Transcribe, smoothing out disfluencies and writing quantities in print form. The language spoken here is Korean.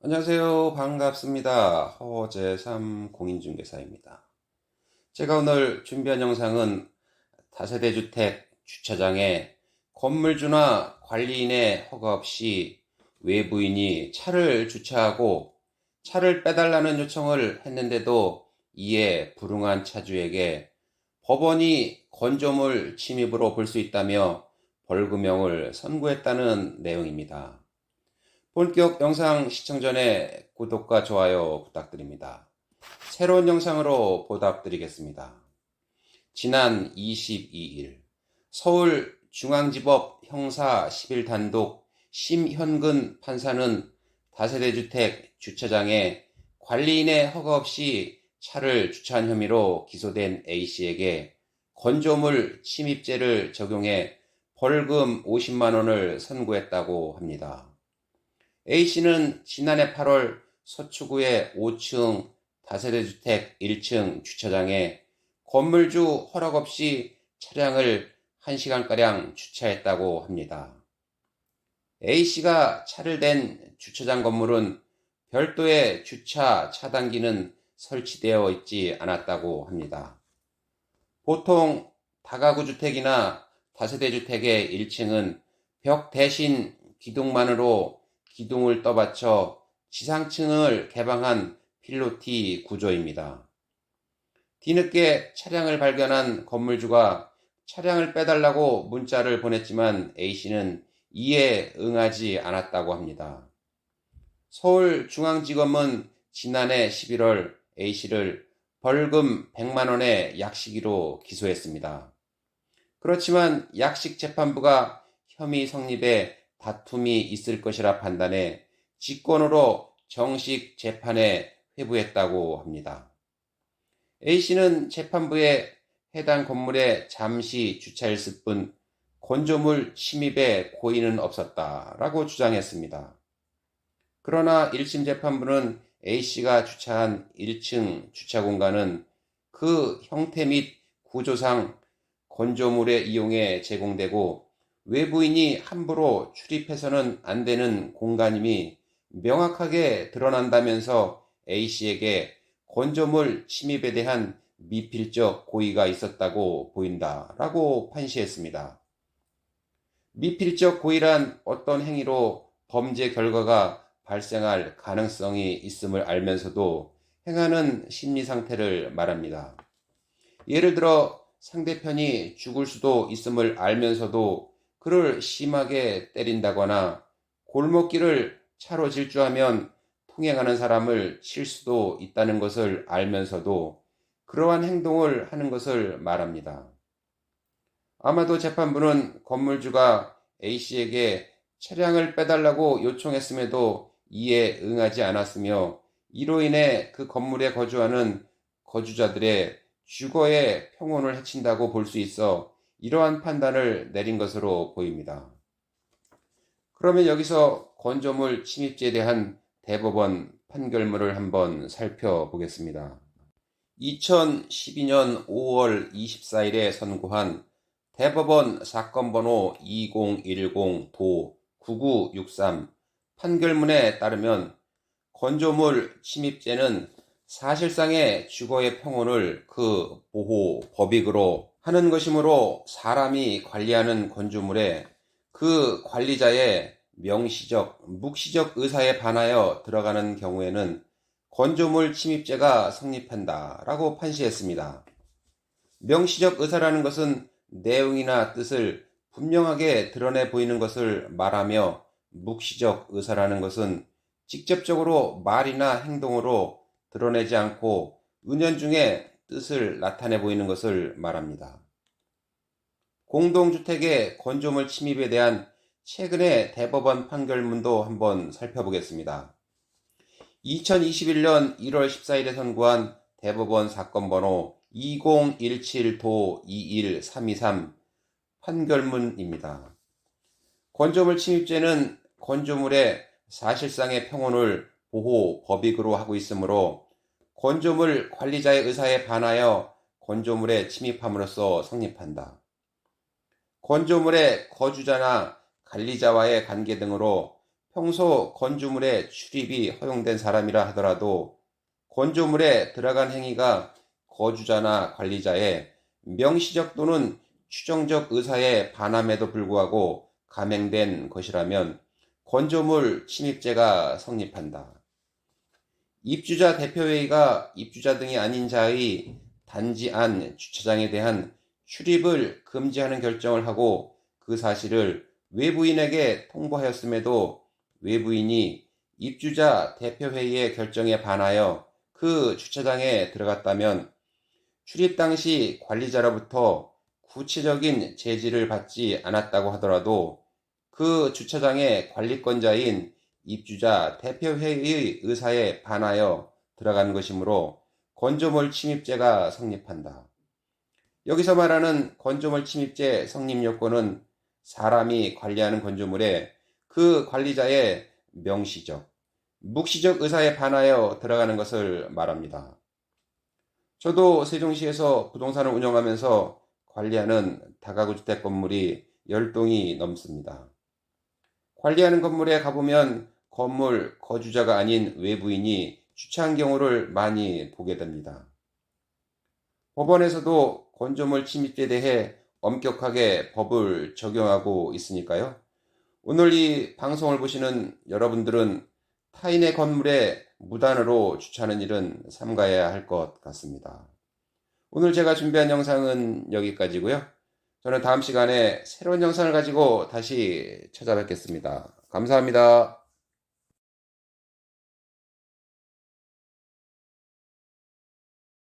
안녕하세요. 반갑습니다. 허재삼 공인중개사입니다. 제가 오늘 준비한 영상은 다세대 주택 주차장에 건물주나 관리인의 허가 없이 외부인이 차를 주차하고 차를 빼달라는 요청을 했는데도 이에 불응한 차주에게 법원이 건조물 침입으로 볼 수 있다며 벌금형을 선고했다는 내용입니다. 본격 영상 시청 전에 구독과 좋아요 부탁드립니다. 새로운 영상으로 보답드리겠습니다. 지난 22일 서울중앙지법 형사 11단독 심현근 판사는 다세대 주택 주차장에 관리인의 허가 없이 차를 주차한 혐의로 기소된 A씨에게 건조물 침입죄를 적용해 벌금 50만 원을 선고했다고 합니다. A씨는 지난해 8월 서초구의 5층 다세대 주택 1층 주차장에 건물주 허락 없이 차량을 1시간가량 주차했다고 합니다. A씨가 차를 댄 주차장 건물은 별도의 주차 차단기는 설치되어 있지 않았다고 합니다. 보통 다가구 주택이나 다세대 주택의 1층은 벽 대신 기둥만으로 기둥을 떠받쳐 지상층을 개방한 필로티 구조입니다. 뒤늦게 차량을 발견한 건물주가 차량을 빼달라고 문자를 보냈지만 A씨는 이에 응하지 않았다고 합니다. 서울중앙지검은 지난해 11월 A씨를 벌금 100만 원의 약식으로 기소했습니다. 그렇지만 약식재판부가 혐의 성립에 다툼이 있을 것이라 판단해 직권으로 정식 재판에 회부했다고 합니다. A씨는 재판부에 해당 건물에 잠시 주차했을 뿐 건조물 침입에 고의는 없었다라고 주장했습니다. 그러나 1심 재판부는 A씨가 주차한 1층 주차 공간은 그 형태 및 구조상 건조물의 이용에 제공되고 외부인이 함부로 출입해서는 안 되는 공간임이 명확하게 드러난다면서 A씨에게 건조물 침입에 대한 미필적 고의가 있었다고 보인다라고 판시했습니다. 미필적 고의란 어떤 행위로 범죄 결과가 발생할 가능성이 있음을 알면서도 행하는 심리 상태를 말합니다. 예를 들어 상대편이 죽을 수도 있음을 알면서도 그를 심하게 때린다거나 골목길을 차로 질주하면 통행하는 사람을 칠 수도 있다는 것을 알면서도 그러한 행동을 하는 것을 말합니다. 아마도 재판부는 건물주가 A씨에게 차량을 빼달라고 요청했음에도 이에 응하지 않았으며 이로 인해 그 건물에 거주하는 거주자들의 주거의 평온을 해친다고 볼 수 있어 이러한 판단을 내린 것으로 보입니다. 그러면 여기서 건조물 침입죄에 대한 대법원 판결문을 한번 살펴보겠습니다. 2012년 5월 24일에 선고한 대법원 사건번호 2010-도-9963 판결문에 따르면 건조물 침입죄는 사실상의 주거의 평온을 그 보호 법익으로 하는 것이므로 사람이 관리하는 건조물에 그 관리자의 명시적, 묵시적 의사에 반하여 들어가는 경우에는 건조물 침입죄가 성립한다라고 판시했습니다. 명시적 의사라는 것은 내용이나 뜻을 분명하게 드러내 보이는 것을 말하며 묵시적 의사라는 것은 직접적으로 말이나 행동으로 드러내지 않고 은연중에 뜻을 나타내 보이는 것을 말합니다. 공동주택의 건조물 침입에 대한 최근의 대법원 판결문도 한번 살펴보겠습니다. 2021년 1월 14일에 선고한 대법원 사건번호 2017-도-21323 판결문입니다. 건조물 침입죄는 건조물의 사실상의 평온을 보호 법익으로 하고 있으므로 건조물 관리자의 의사에 반하여 건조물에 침입함으로써 성립한다. 건조물의 거주자나 관리자와의 관계 등으로 평소 건조물에 출입이 허용된 사람이라 하더라도 건조물에 들어간 행위가 거주자나 관리자의 명시적 또는 추정적 의사에 반함에도 불구하고 감행된 것이라면 건조물 침입죄가 성립한다. 입주자 대표회의가 입주자 등이 아닌 자의 단지 안 주차장에 대한 출입을 금지하는 결정을 하고 그 사실을 외부인에게 통보하였음에도 외부인이 입주자 대표회의의 결정에 반하여 그 주차장에 들어갔다면 출입 당시 관리자로부터 구체적인 제지를 받지 않았다고 하더라도 그 주차장의 관리권자인 입주자 대표회의의 의사에 반하여 들어간 것이므로 건조물 침입죄가 성립한다. 여기서 말하는 건조물 침입죄 성립 요건은 사람이 관리하는 건조물에 그 관리자의 명시적, 묵시적 의사에 반하여 들어가는 것을 말합니다. 저도 세종시에서 부동산을 운영하면서 관리하는 다가구 주택 건물이 10동이 넘습니다. 관리하는 건물에 가보면 건물 거주자가 아닌 외부인이 주차한 경우를 많이 보게 됩니다. 법원에서도 건조물 침입죄에 대해 엄격하게 법을 적용하고 있으니까요. 오늘 이 방송을 보시는 여러분들은 타인의 건물에 무단으로 주차하는 일은 삼가해야 할 것 같습니다. 오늘 제가 준비한 영상은 여기까지고요. 저는 다음 시간에 새로운 영상을 가지고 다시 찾아뵙겠습니다. 감사합니다.